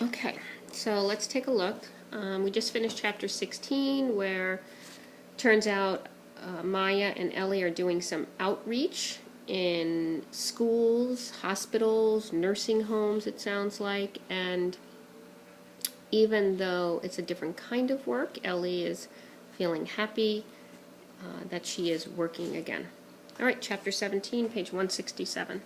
Okay, so let's take a look. We just finished chapter 16, where turns out Maya and Ellie are doing some outreach in schools, hospitals, nursing homes, it sounds like. And even though it's a different kind of work, Ellie is feeling happy that she is working again. All right, chapter 17, page 167.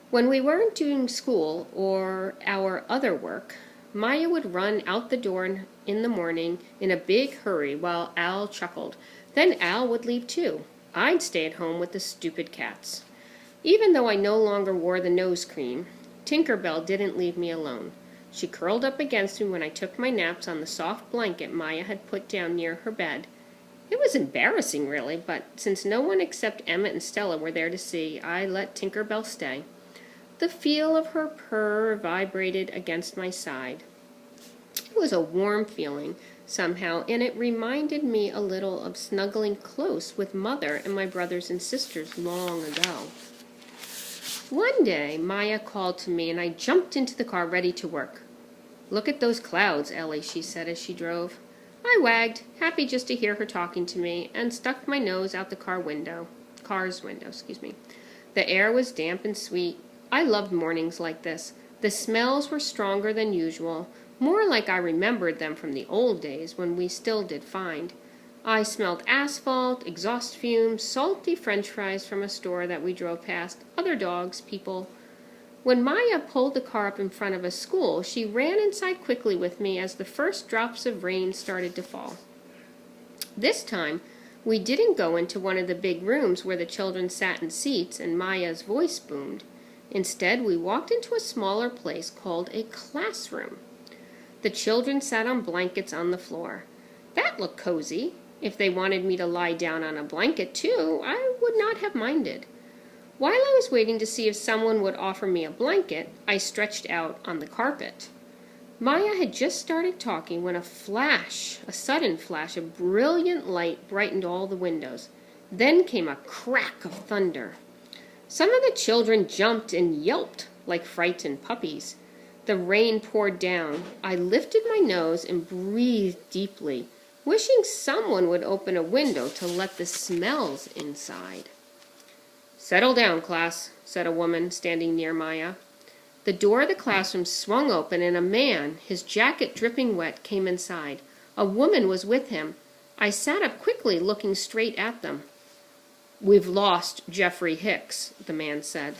When we weren't doing school or our other work, Maya would run out the door in the morning in a big hurry while Al chuckled. Then Al would leave too. I'd stay at home with the stupid cats. Even though I no longer wore the nose cream, Tinker Bell didn't leave me alone. She curled up against me when I took my naps on the soft blanket Maya had put down near her bed. It was embarrassing, really, but since no one except Emmett and Stella were there to see, I let Tinker Bell stay. The feel of her purr vibrated against my side. It was a warm feeling, somehow, and it reminded me a little of snuggling close with Mother and my brothers and sisters long ago. One day, Maya called to me, and I jumped into the car ready to work. "Look at those clouds, Ellie," she said as she drove. I wagged, happy just to hear her talking to me, and stuck my nose out the car's window. The air was damp and sweet. I loved mornings like this. The smells were stronger than usual, more like I remembered them from the old days when we still did find. I smelled asphalt, exhaust fumes, salty French fries from a store that we drove past, other dogs, people. When Maya pulled the car up in front of a school, she ran inside quickly with me as the first drops of rain started to fall. This time, we didn't go into one of the big rooms where the children sat in seats and Maya's voice boomed. Instead, we walked into a smaller place called a classroom. The children sat on blankets on the floor. That looked cozy. If they wanted me to lie down on a blanket, too, I would not have minded. While I was waiting to see if someone would offer me a blanket, I stretched out on the carpet. Maya had just started talking when a sudden flash of brilliant light brightened all the windows. Then came a crack of thunder. Some of the children jumped and yelped like frightened puppies. The rain poured down. I lifted my nose and breathed deeply, wishing someone would open a window to let the smells inside. "Settle down, class," said a woman standing near Maya. The door of the classroom swung open and a man, his jacket dripping wet, came inside. A woman was with him. I sat up quickly, looking straight at them. "We've lost Jeffrey Hicks," the man said.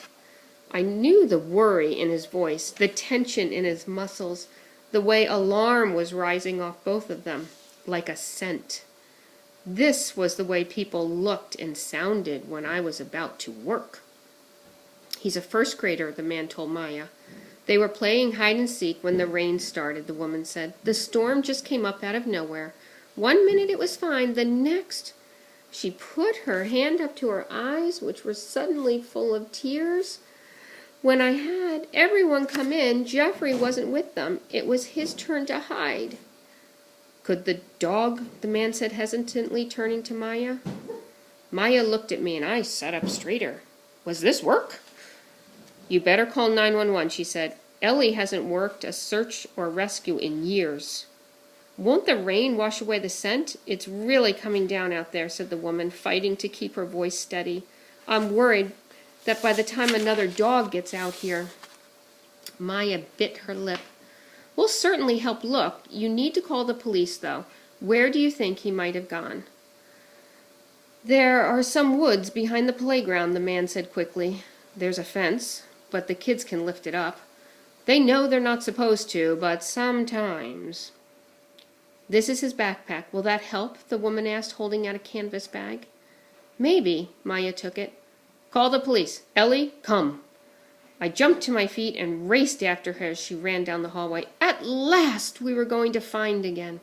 I knew the worry in his voice, the tension in his muscles, the way alarm was rising off both of them, like a scent. This was the way people looked and sounded when I was about to work. "He's a first grader," the man told Maya. "They were playing hide and seek when the rain started," the woman said. "The storm just came up out of nowhere. 1 minute it was fine, the next—" She put her hand up to her eyes, which were suddenly full of tears. "When I had everyone come in, Jeffrey wasn't with them. It was his turn to hide." "Could the dog?" the man said hesitantly, turning to Maya. Maya looked at me and I sat up straighter. "Was this work?" "You better call 911, she said. "Ellie hasn't worked a search or rescue in years." "Won't the rain wash away the scent? It's really coming down out there," said the woman, fighting to keep her voice steady. "I'm worried that by the time another dog gets out here—" Maya bit her lip. "We'll certainly help look. You need to call the police, though. Where do you think he might have gone?" "There are some woods behind the playground," the man said quickly. "There's a fence, but the kids can lift it up. They know they're not supposed to, but sometimes—" "This is his backpack. Will that help?" the woman asked, holding out a canvas bag. "Maybe." Maya took it. "Call the police. Ellie, come." I jumped to my feet and raced after her as she ran down the hallway. At last we were going to find again.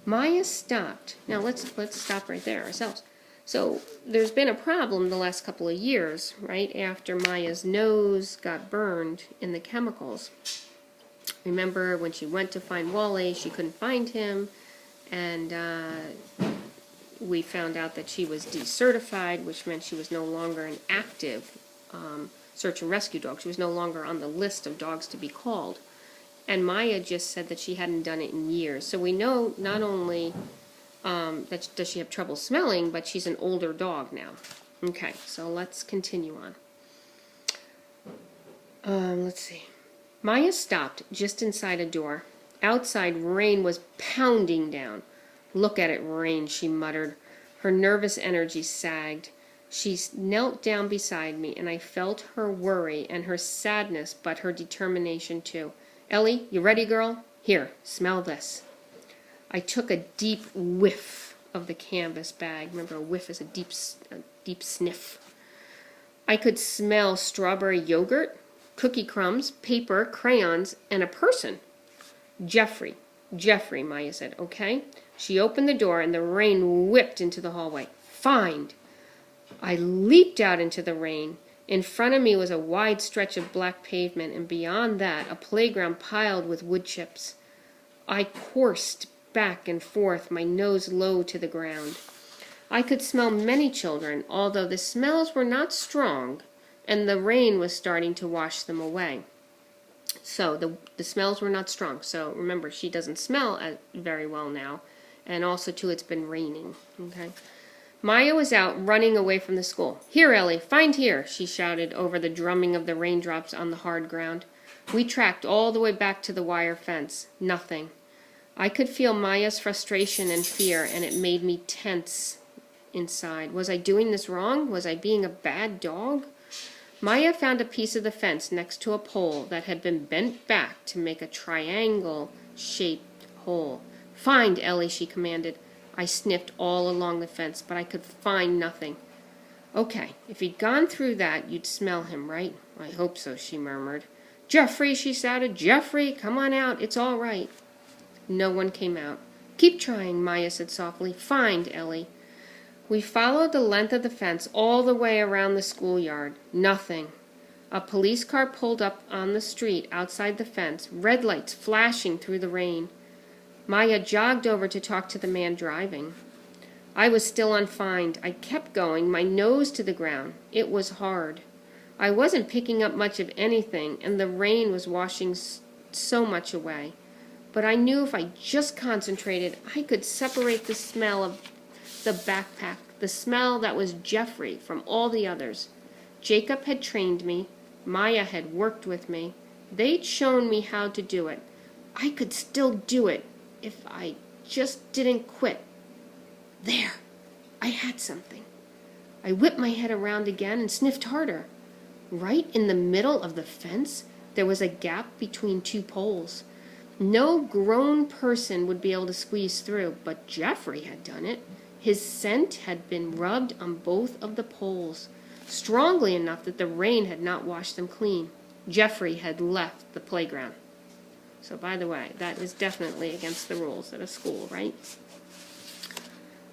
Maya stopped. Now let's stop right there ourselves. So there's been a problem the last couple of years, right after Maya's nose got burned in the chemicals. Remember when she went to find Wally, she couldn't find him, and we found out that she was decertified, which meant she was no longer an active search and rescue dog. She was no longer on the list of dogs to be called. And Maya just said that she hadn't done it in years. So we know not only does she have trouble smelling, but she's an older dog now. Okay, so let's continue on. Let's see. Maya stopped just inside a door. Outside, rain was pounding down. "Look at it rain," she muttered. Her nervous energy sagged. She knelt down beside me, and I felt her worry and her sadness, but her determination too. "Ellie, you ready, girl? Here, smell this." I took a deep whiff of the canvas bag. Remember, a whiff is a deep sniff. I could smell strawberry yogurt, cookie crumbs, paper, crayons, and a person. "Jeffrey, Jeffrey," Maya said, "okay?" She opened the door, and the rain whipped into the hallway. "Find!" I leaped out into the rain. In front of me was a wide stretch of black pavement, and beyond that, a playground piled with wood chips. I coursed back and forth, my nose low to the ground. I could smell many children, although the smells were not strong, and the rain was starting to wash them away. So the smells were not strong. So remember, she doesn't smell very well now, and also too, it's been raining. Okay. Maya was out running away from the school. "Here, Ellie, find here," she shouted over the drumming of the raindrops on the hard ground. We tracked all the way back to the wire fence. Nothing. I could feel Maya's frustration and fear, and it made me tense inside. Was I doing this wrong? Was I being a bad dog? Maya found a piece of the fence next to a pole that had been bent back to make a triangle-shaped hole. "Find, Ellie," she commanded. I sniffed all along the fence, but I could find nothing. "Okay, if he'd gone through that, you'd smell him, right?" "I hope so," she murmured. "Jeffrey," she shouted. "Jeffrey, come on out. It's all right." No one came out. "Keep trying," Maya said softly. "Find, Ellie." We followed the length of the fence all the way around the schoolyard. Nothing. A police car pulled up on the street outside the fence, red lights flashing through the rain. Maya jogged over to talk to the man driving. I was still on find. I kept going, my nose to the ground. It was hard. I wasn't picking up much of anything, and the rain was washing so much away. But I knew if I just concentrated, I could separate the smell of the backpack, the smell that was Jeffrey, from all the others. Jacob had trained me. Maya had worked with me. They'd shown me how to do it. I could still do it if I just didn't quit. There, I had something. I whipped my head around again and sniffed harder. Right in the middle of the fence, there was a gap between two poles. No grown person would be able to squeeze through, but Jeffrey had done it. His scent had been rubbed on both of the poles, strongly enough that the rain had not washed them clean. Jeffrey had left the playground. So, by the way, that is definitely against the rules at a school, right?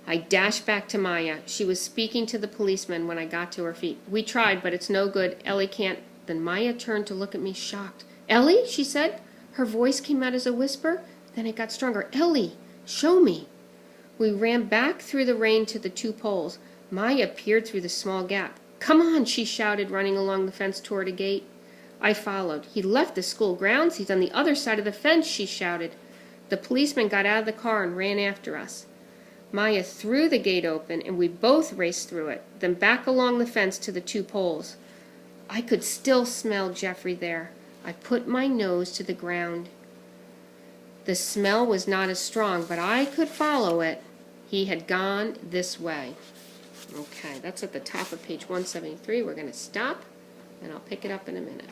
I dashed back to Maya. She was speaking to the policeman when I got to her feet. "We tried, but it's no good. Ellie can't." Then Maya turned to look at me, shocked. "Ellie," she said. Her voice came out as a whisper. Then it got stronger. "Ellie, show me." We ran back through the rain to the two poles. Maya peered through the small gap. "Come on," she shouted, running along the fence toward a gate. I followed. "He left the school grounds. He's on the other side of the fence," she shouted. The policeman got out of the car and ran after us. Maya threw the gate open, and we both raced through it, then back along the fence to the two poles. I could still smell Jeffrey there. I put my nose to the ground. The smell was not as strong, but I could follow it. He had gone this way. Okay, that's at the top of page 173. We're going to stop, and I'll pick it up in a minute.